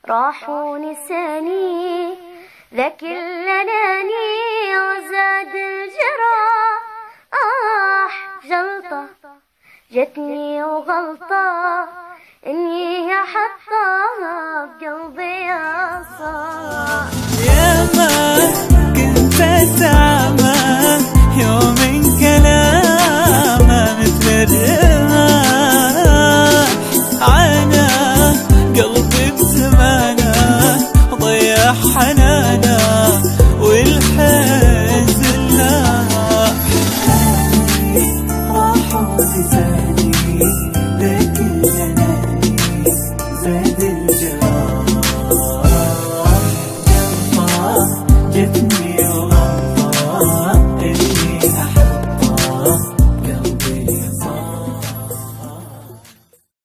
راح ونساني ذاك الأناني وزاد الجراح. جلطة جتني وغلطة إني أحطها بقلبي أصاح. يا ما كنت أسعى